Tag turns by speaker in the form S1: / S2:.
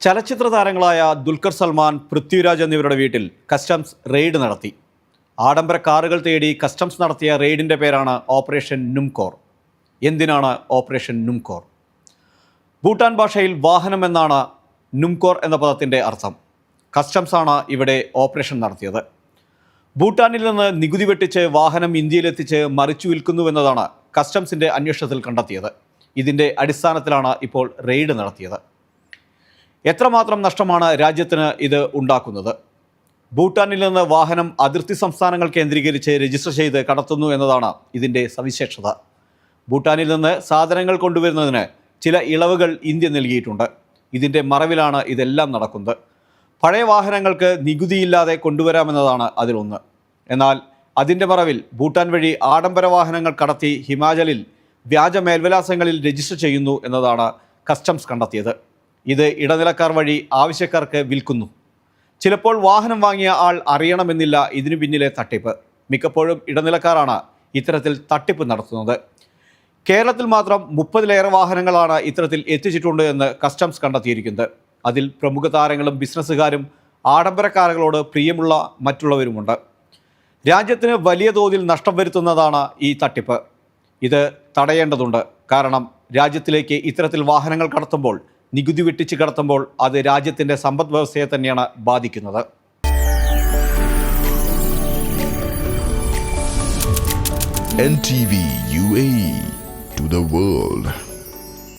S1: ചലച്ചിത്ര താരങ്ങളായ ദുൽഖർ സൽമാൻ, പൃഥ്വിരാജ് എന്നിവരുടെ വീട്ടിൽ കസ്റ്റംസ് റെയ്ഡ് നടത്തി. ആഡംബര കാറുകൾ തേടി കസ്റ്റംസ് നടത്തിയ റെയ്ഡിൻ്റെ പേരാണ് ഓപ്പറേഷൻ നുംകോർ. എന്തിനാണ് ഓപ്പറേഷൻ നുംകോർ? ഭൂട്ടാൻ ഭാഷയിൽ വാഹനം എന്നാണ് നുംകോർ എന്ന പദത്തിൻ്റെ അർത്ഥം. കസ്റ്റംസാണ് ഇവിടെ ഓപ്പറേഷൻ നടത്തിയത്. ഭൂട്ടാനിൽ നിന്ന് നികുതി വെട്ടിച്ച് വാഹനം ഇന്ത്യയിലെത്തിച്ച് മറിച്ചു വിൽക്കുന്നുവെന്നതാണ് കസ്റ്റംസിൻ്റെ അന്വേഷണത്തിൽ കണ്ടെത്തിയത്. ഇതിൻ്റെ അടിസ്ഥാനത്തിലാണ് ഇപ്പോൾ റെയ്ഡ് നടത്തിയത്. എത്രമാത്രം നഷ്ടമാണ് രാജ്യത്തിന് ഇത് ഉണ്ടാക്കുന്നത്? ഭൂട്ടാനിൽ നിന്ന് വാഹനം അതിർത്തി സംസ്ഥാനങ്ങൾ കേന്ദ്രീകരിച്ച് രജിസ്റ്റർ ചെയ്ത് കടത്തുന്നു എന്നതാണ് ഇതിൻ്റെ സവിശേഷത. ഭൂട്ടാനിൽ നിന്ന് സാധനങ്ങൾ കൊണ്ടുവരുന്നതിന് ചില ഇളവുകൾ ഇന്ത്യ നൽകിയിട്ടുണ്ട്. ഇതിൻ്റെ മറവിലാണ് ഇതെല്ലാം നടക്കുന്നത്. പഴയ വാഹനങ്ങൾക്ക് നികുതിയില്ലാതെ കൊണ്ടുവരാമെന്നതാണ് അതിലൊന്ന്. എന്നാൽ അതിൻ്റെ മറവിൽ ഭൂട്ടാൻ വഴി ആഡംബര വാഹനങ്ങൾ കടത്തി ഹിമാചലിൽ വ്യാജ മേൽവിലാസങ്ങളിൽ രജിസ്റ്റർ ചെയ്യുന്നു എന്നതാണ് കസ്റ്റംസ് കണ്ടെത്തിയത്. ഇത് ഇടനിലക്കാർ വഴി ആവശ്യക്കാർക്ക് വിൽക്കുന്നു. ചിലപ്പോൾ വാഹനം വാങ്ങിയ ആൾ അറിയണമെന്നില്ല ഇതിനു പിന്നിലെ തട്ടിപ്പ്. മിക്കപ്പോഴും ഇടനിലക്കാരാണ് ഇത്തരത്തിൽ തട്ടിപ്പ് നടത്തുന്നത്. കേരളത്തിൽ മാത്രം 30-ലേറെ വാഹനങ്ങളാണ് ഇത്തരത്തിൽ എത്തിച്ചിട്ടുണ്ട് എന്ന് കസ്റ്റംസ് കണ്ടെത്തിയിരിക്കുന്നത്. അതിൽ പ്രമുഖ താരങ്ങളും ബിസിനസ്സുകാരും ആഡംബര കാറുകളോട് പ്രിയമുള്ള മറ്റുള്ളവരുമുണ്ട്. രാജ്യത്തിന് വലിയ തോതിൽ നഷ്ടം വരുത്തുന്നതാണ് ഈ തട്ടിപ്പ്. ഇത് തടയേണ്ടതുണ്ട്. കാരണം രാജ്യത്തിലേക്ക് ഇത്തരത്തിൽ വാഹനങ്ങൾ കടത്തുമ്പോൾ, നികുതി വെട്ടിച്ച് കടത്തുമ്പോൾ അത് രാജ്യത്തിൻ്റെ സമ്പദ് വ്യവസ്ഥയെ തന്നെയാണ് ബാധിക്കുന്നത്.
S2: NTV UAE to the world.